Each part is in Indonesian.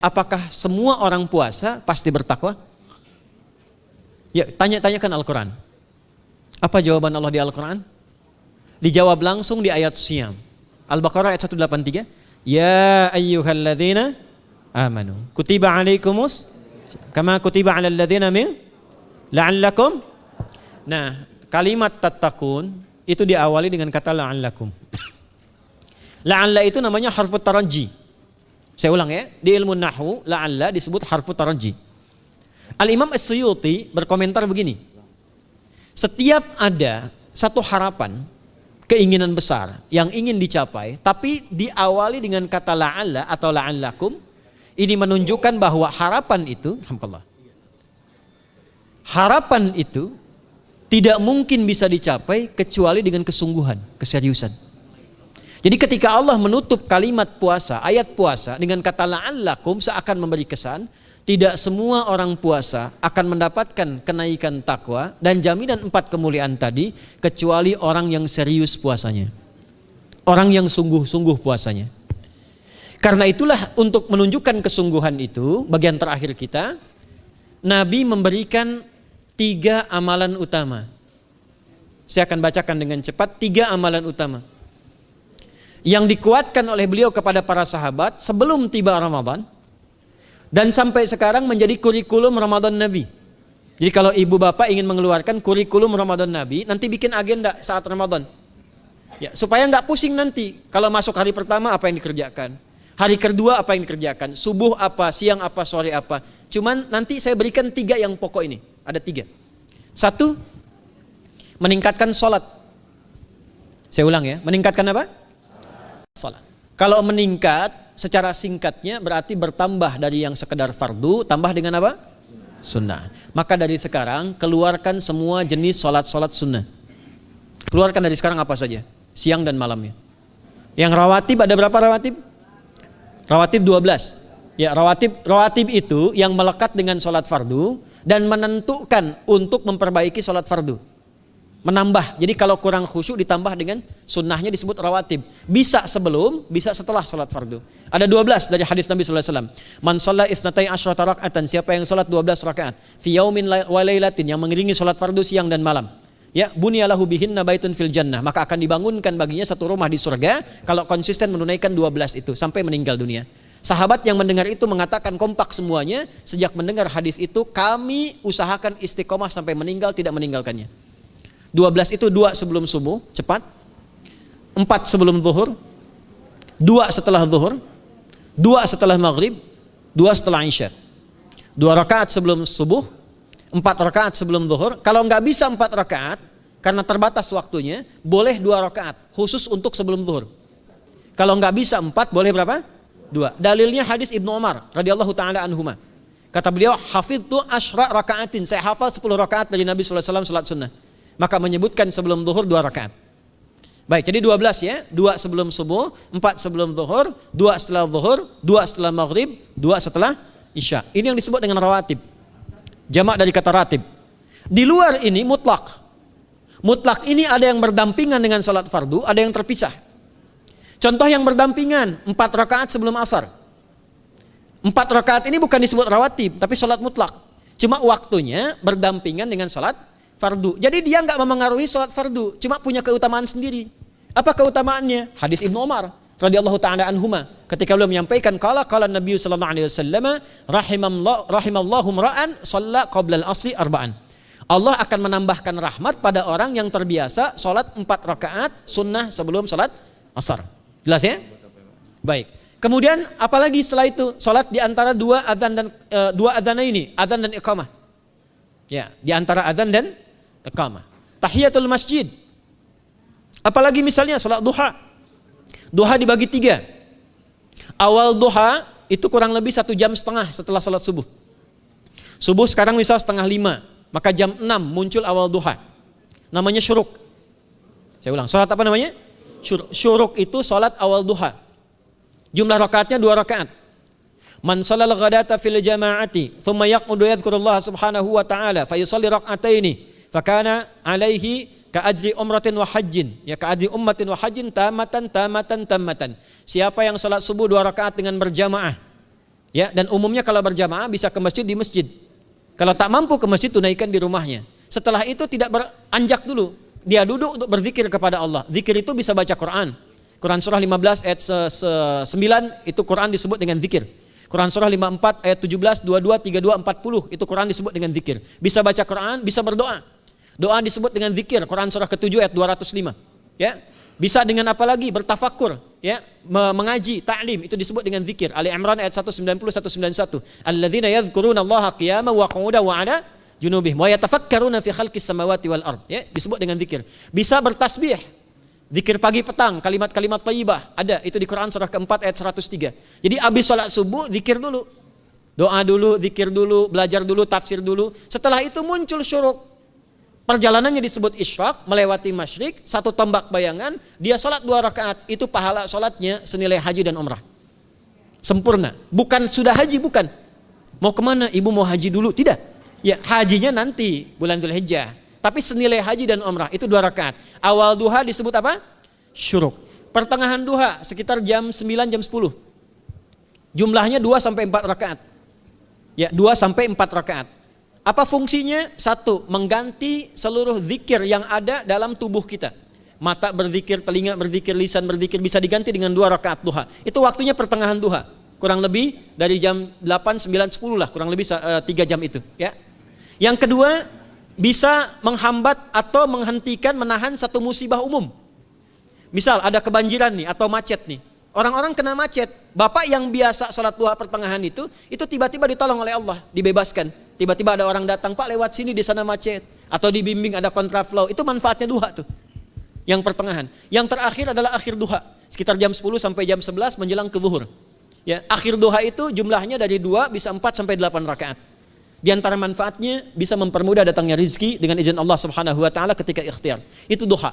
apakah semua orang puasa pasti bertakwa? Ya, tanyakan Al-Quran. Apa jawaban Allah di Al-Quran? Dijawab langsung di ayat Syam. Al-Baqarah ayat 183. Ya ayyuhalladzina amanu kutiba alaikumus kama kutiba alal ladzina min la'allakum. Nah, kalimat tattaqun itu diawali dengan kata la'allakum. La'alla itu namanya harfu taraji. Saya ulang ya, di ilmu nahwu la'alla disebut harfu taraji. Al-Imam As-Suyuti berkomentar begini. Setiap ada satu harapan, keinginan besar yang ingin dicapai, tapi diawali dengan kata la'alla atau la'allakum, ini menunjukkan bahwa harapan itu, alhamdulillah, harapan itu tidak mungkin bisa dicapai kecuali dengan kesungguhan, keseriusan. Jadi ketika Allah menutup kalimat puasa, ayat puasa dengan kata la'allakum, seakan memberi kesan tidak semua orang puasa akan mendapatkan kenaikan takwa dan jaminan 4 kemuliaan tadi kecuali orang yang serius puasanya, orang yang sungguh-sungguh puasanya. Karena itulah untuk menunjukkan kesungguhan itu, bagian terakhir kita, Nabi memberikan 3 amalan utama. Saya akan bacakan dengan cepat 3 amalan utama yang dikuatkan oleh beliau kepada para sahabat sebelum tiba Ramadan dan sampai sekarang menjadi kurikulum Ramadan Nabi. Jadi kalau ibu bapak ingin mengeluarkan kurikulum Ramadan Nabi, nanti bikin agenda saat Ramadan. Ya, supaya nggak pusing nanti. Kalau masuk hari pertama apa yang dikerjakan, hari kedua apa yang dikerjakan, subuh apa, siang apa, sore apa. Cuman nanti saya berikan 3 yang pokok ini. Ada 3. 1, meningkatkan sholat. Saya ulang ya, meningkatkan apa? Sholat. Kalau meningkat secara singkatnya berarti bertambah dari yang sekedar fardu, tambah dengan apa? Sunnah. Maka dari sekarang keluarkan semua jenis sholat-sholat sunnah. Keluarkan dari sekarang apa saja, siang dan malamnya. Yang rawatib ada berapa rawatib? Rawatib 12. Ya, rawatib itu yang melekat dengan sholat fardu dan menentukan untuk memperbaiki sholat fardu. Menambah, jadi kalau kurang khusyuk ditambah dengan sunnahnya disebut rawatib. Bisa sebelum, bisa setelah sholat fardu. Ada 12 dari hadis Nabi SAW. Man shalla isnatai asyrata rak'atan, siapa yang sholat 12 rakaat fi yaumin wa lailatin, yang mengiringi sholat fardu siang dan malam, ya, bunyalahu bihinna baitun fil jannah, maka akan dibangunkan baginya satu rumah di surga kalau konsisten menunaikan 12 itu sampai meninggal dunia. Sahabat yang mendengar itu mengatakan kompak semuanya, sejak mendengar hadis itu kami usahakan istiqomah sampai meninggal tidak meninggalkannya. 12 itu 2 sebelum subuh, cepat. 4 sebelum zuhur, 2 setelah zuhur, 2 setelah maghrib, 2 setelah isya. 2 rakaat sebelum subuh, 4 rakaat sebelum zuhur. Kalau nggak bisa 4 rakaat karena terbatas waktunya, boleh 2 rakaat khusus untuk sebelum zuhur. Kalau nggak bisa 4, boleh berapa? 2. Dalilnya hadis Ibnu Umar radhiyallahu taala anhuma. Kata beliau, hafidtu asyra rakaatin, saya hafal 10 rakaat dari Nabi sallallahu alaihi wasallam salat sunnah. Maka menyebutkan sebelum zuhur 2 rakaat. Baik, jadi 12 ya, 2 sebelum subuh, 4 sebelum zuhur, 2 setelah zuhur, 2 setelah maghrib, 2 setelah isya. Ini yang disebut dengan rawatib. Jamak dari kata ratib. Di luar ini mutlak. Mutlak ini ada yang berdampingan dengan salat fardu, ada yang terpisah. Contoh yang berdampingan, 4 rakaat sebelum asar. 4 rakaat ini bukan disebut rawatib, tapi salat mutlak. Cuma waktunya berdampingan dengan salat fardu. Jadi dia nggak memengaruhi sholat fardu, cuma punya keutamaan sendiri. Apa keutamaannya? Hadis Ibnu Umar radhiyallahu taala anhuma, ketika beliau menyampaikan qala Nabi sallallahu alaihi wasallam rahimallahu ra'an shalla qabla al-asri arba'an. Allah akan menambahkan rahmat pada orang yang terbiasa sholat 4 rakaat sunnah sebelum sholat asar. Jelas ya? Baik. Kemudian apalagi setelah itu? Sholat di antara 2 adzan dan 2 adzan ini, adzan dan iqamah. Ya, di antara adzan dan iqamah. Tahiyatul masjid. Apalagi misalnya salat duha. Duha dibagi 3. Awal duha itu kurang lebih 1,5 jam setelah salat subuh. Subuh sekarang misal 4:30, maka jam 6 muncul awal duha. Namanya syuruk. Saya ulang, salat apa namanya? Syuruk itu salat awal duha. Jumlah rakaatnya 2 rakaat. Man shallal ghadata fil jama'ati thumma yaqudu yadhkurullah subhanahu wa ta'ala fa yusalli rak'ataini fakana alaihi ka ajri umratin wa hajjin, ya ka ajri ummatin wa hajjin tamatan. Siapa yang salat subuh 2 rakaat dengan berjamaah, Ya, dan umumnya kalau berjamaah bisa ke masjid di masjid. Kalau tak mampu ke masjid, tunaikan di rumahnya. Setelah itu tidak beranjak dulu. Dia duduk untuk berzikir kepada Allah. Zikir itu bisa baca Quran. Quran surah 15 ayat 9 itu Quran disebut dengan zikir. Quran surah 54 ayat 17, 22, 32, 40 itu Quran disebut dengan zikir. Bisa baca Quran, bisa berdoa. Doa disebut dengan zikir. Quran surah ke-7 ayat 205. Ya. Bisa dengan apa lagi? Bertafakur, ya, mengaji, ta'lim, itu disebut dengan zikir. Ali Imran ayat 190 191. Alladzina yadhkuruna Allaha qiyaman wa qu'udan wa 'ala junubihim wa yatafakkaruna fi khalqis samawati wal ard. Ya, disebut dengan zikir. Bisa bertasbih. Zikir pagi petang, kalimat-kalimat thayyibah, ada itu di Quran surah keempat ayat 103. Jadi habis salat subuh zikir dulu. Doa dulu, zikir dulu, belajar dulu, tafsir dulu. Setelah itu muncul syuruk. Perjalanannya disebut isyraq, melewati masyrik, satu tombak bayangan, dia sholat 2 rakaat, itu pahala sholatnya senilai haji dan umrah. Sempurna. Bukan sudah haji, bukan. Mau kemana? Ibu mau haji dulu? Tidak. Ya, hajinya nanti bulan Dzulhijjah. Tapi senilai haji dan umrah itu 2 rakaat. Awal duha disebut apa? Syuruk. Pertengahan duha sekitar jam 9 jam 10. Jumlahnya 2 sampai 4 rakaat. Ya, 2 sampai 4 rakaat. Apa fungsinya? 1, mengganti seluruh zikir yang ada dalam tubuh kita. Mata berzikir, telinga berzikir, lisan berzikir, bisa diganti dengan 2 rakaat duha. Itu waktunya pertengahan duha. Kurang lebih dari jam 8, 9, 10 lah, kurang lebih 3 jam itu, ya. Yang kedua, bisa menghambat atau menghentikan, menahan satu musibah umum. Misal ada kebanjiran nih atau macet nih. Orang-orang kena macet. Bapak yang biasa sholat duha pertengahan itu tiba-tiba ditolong oleh Allah, dibebaskan. Tiba-tiba ada orang datang, Pak lewat sini di sana macet. Atau dibimbing ada kontraflow. Itu manfaatnya duha tuh. Yang pertengahan. Yang terakhir adalah akhir duha. Sekitar jam 10 sampai jam 11 menjelang ke zuhur. Ya, akhir duha itu jumlahnya dari 2 bisa 4 sampai 8 rakaat. Di antara manfaatnya bisa mempermudah datangnya rizki dengan izin Allah Subhanahu wa taala ketika ikhtiar. Itu duha.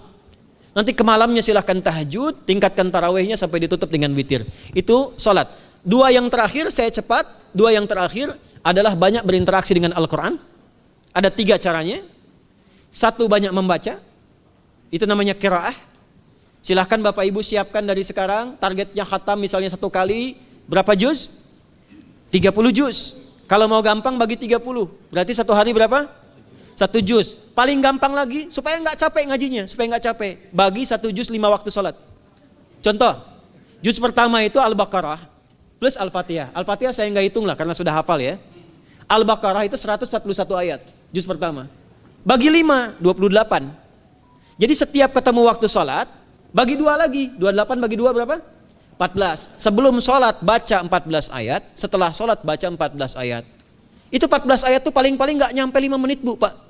Nanti ke malamnya silahkan tahajud, tingkatkan tarawihnya sampai ditutup dengan witir. Itu salat. 2 yang terakhir saya cepat, 2 yang terakhir adalah banyak berinteraksi dengan Al-Qur'an. Ada 3 caranya. 1, banyak membaca. Itu namanya qiraah. Silahkan Bapak Ibu siapkan dari sekarang, targetnya khatam misalnya 1 kali berapa juz? 30 juz. Kalau mau gampang bagi 30, berarti 1 hari berapa? 1 juz. Paling gampang lagi, supaya nggak capek ngajinya, supaya nggak capek, bagi 1 juz 5 waktu sholat. Contoh, juz pertama itu Al-Baqarah plus Al-Fatihah. Al-Fatihah saya nggak hitung lah karena sudah hafal ya. Al-Baqarah itu 141 ayat, juz pertama. Bagi 5, 28. Jadi setiap ketemu waktu sholat, bagi 2 lagi, 28 bagi 2 berapa? 14. Sebelum sholat baca 14 ayat, setelah sholat baca 14 ayat. Itu 14 ayat tuh paling-paling nggak nyampe 5 menit Bu Pak.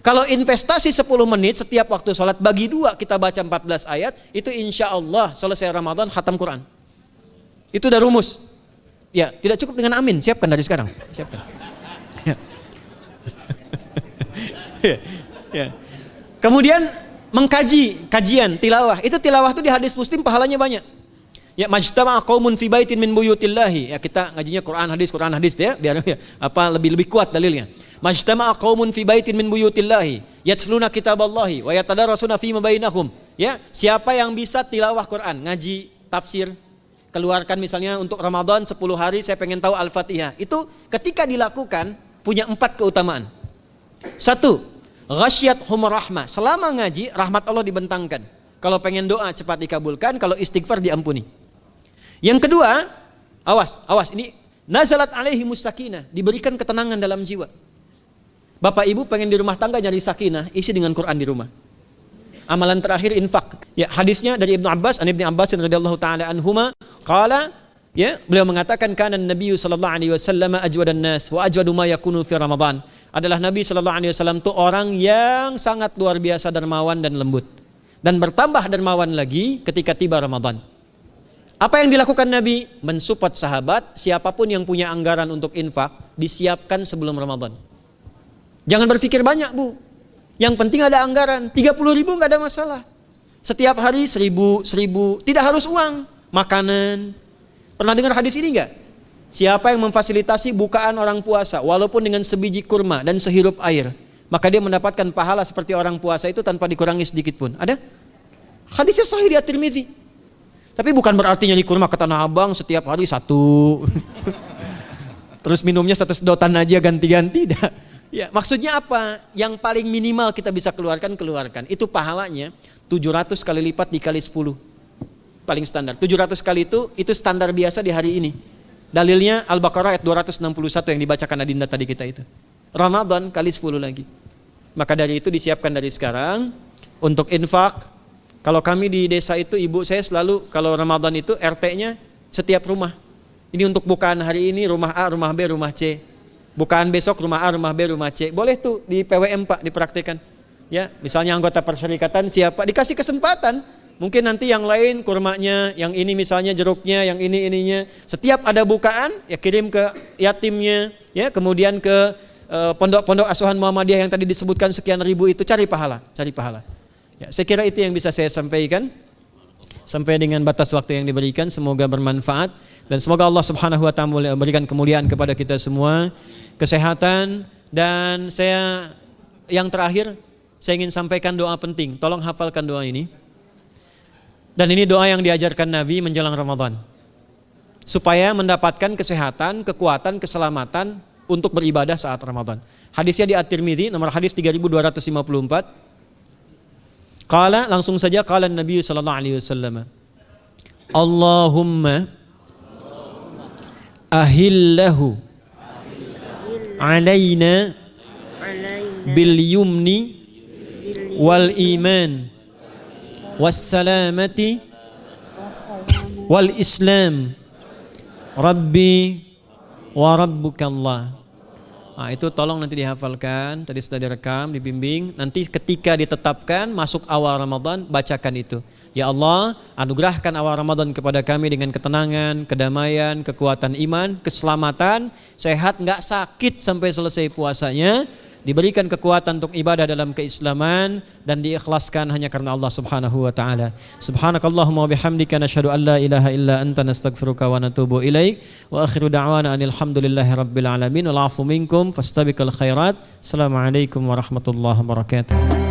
Kalau investasi 10 menit setiap waktu sholat, bagi 2 kita baca 14 ayat, itu insya Allah selesai Ramadan khatam Quran. Itu udah rumus. Ya, tidak cukup dengan amin, siapkan dari sekarang. Siapkan. Ya. Kemudian mengkaji, kajian, tilawah. Itu tilawah itu di hadis Muslim pahalanya banyak. Ya, majtama'a qaumun fi baitin min buyutillahi. Ya, kita ngajinya Quran hadis ya, biar ya, lebih kuat dalilnya. Majtama'a qaumun fi baitin min buyutillahi yatsluna kitaballahi wa yatadarasuna fima bainahum. Ya, siapa yang bisa tilawah Quran, ngaji, tafsir, keluarkan misalnya untuk Ramadan 10 hari saya pengen tahu Al-Fatihah. Itu ketika dilakukan punya 4 keutamaan. 1, ghasyiyatuhum rahmah. Selama ngaji rahmat Allah dibentangkan. Kalau pengen doa cepat dikabulkan, kalau istighfar diampuni. Yang kedua, awas ini nazalat alaihimus sakinah, diberikan ketenangan dalam jiwa. Bapak Ibu pengen di rumah tangga nyari sakinah, isi dengan Quran di rumah. Amalan terakhir infak. Ya, hadisnya dari Ibnu Abbas, Ibnu Abbas radhiyallahu taala anhuma, qala, ya, beliau mengatakan kana Nabi sallallahu alaihi wasallam ajwadan nas wa ajwadu ma yakunu fi Ramadan. Adalah Nabi sallallahu alaihi wasallam itu orang yang sangat luar biasa dermawan dan lembut. Dan bertambah dermawan lagi ketika tiba Ramadan. Apa yang dilakukan Nabi? Mensupport sahabat, siapapun yang punya anggaran untuk infak, disiapkan sebelum Ramadan. Jangan berpikir banyak Bu. Yang penting ada anggaran, 30.000 nggak ada masalah. Setiap hari 1.000, tidak harus uang, makanan. Pernah dengar hadis ini nggak? Siapa yang memfasilitasi bukaan orang puasa, walaupun dengan sebiji kurma dan sehirup air, maka dia mendapatkan pahala seperti orang puasa itu tanpa dikurangi sedikit pun. Ada? Hadisnya sahih di At-Tirmidzi. Tapi bukan berarti nyari kurma ke Tanah Abang setiap hari 1. terus minumnya 1 sedotan aja ganti-ganti dah. Ya, maksudnya apa? Yang paling minimal kita bisa keluarkan. Itu pahalanya 700 kali lipat dikali 10. Paling standar. 700 kali itu standar biasa di hari ini. Dalilnya Al-Baqarah ayat 261 yang dibacakan Adinda tadi kita itu. Ramadan kali 10 lagi. Maka dari itu disiapkan dari sekarang untuk infak. Kalau kami di desa itu, ibu saya selalu kalau Ramadan itu RT-nya setiap rumah. Ini untuk bukaan hari ini rumah A, rumah B, rumah C. Bukaan besok rumah A, rumah B, rumah C. Boleh tuh di PWM Pak dipraktikkan. Ya, misalnya anggota perserikatan siapa dikasih kesempatan. Mungkin nanti yang lain kurmanya, yang ini misalnya jeruknya, yang ini ininya. Setiap ada bukaan ya kirim ke yatimnya, ya kemudian ke pondok-pondok asuhan Muhammadiyah yang tadi disebutkan sekian ribu itu, cari pahala. Ya, saya kira itu yang bisa saya sampaikan. Sampai dengan batas waktu yang diberikan, semoga bermanfaat dan semoga Allah Subhanahu wa taala memberikan kemuliaan kepada kita semua, kesehatan, dan yang terakhir saya ingin sampaikan doa penting. Tolong hafalkan doa ini. Dan ini doa yang diajarkan Nabi menjelang Ramadan. Supaya mendapatkan kesehatan, kekuatan, keselamatan untuk beribadah saat Ramadan. Hadisnya di At-Tirmidzi nomor hadis 3254. Qala, langsung saja qala Nabi sallallahu alaihi wasallam. Allahumma ahillahu alaina bil yumni wal iman was salamati wal islam rabbi wa rabbuka Allah. Nah, itu tolong nanti dihafalkan, tadi sudah direkam, dibimbing. Nanti ketika ditetapkan masuk awal Ramadan, bacakan itu. Ya Allah, anugerahkan awal Ramadan kepada kami dengan ketenangan, kedamaian, kekuatan iman, keselamatan, sehat, nggak sakit sampai selesai puasanya, diberikan kekuatan untuk ibadah dalam keislaman dan diikhlaskan hanya karena Allah Subhanahu wa taala. Subhanakallahumma wa bihamdika nasyhadu an la ilaha illa anta nastaghfiruka wa natubu ilaik wa akhiru da'wana anil hamdulillahi rabbil alamin wal 'afu minkum fastabiqul khairat. Assalamualaikum warahmatullahi wabarakatuh.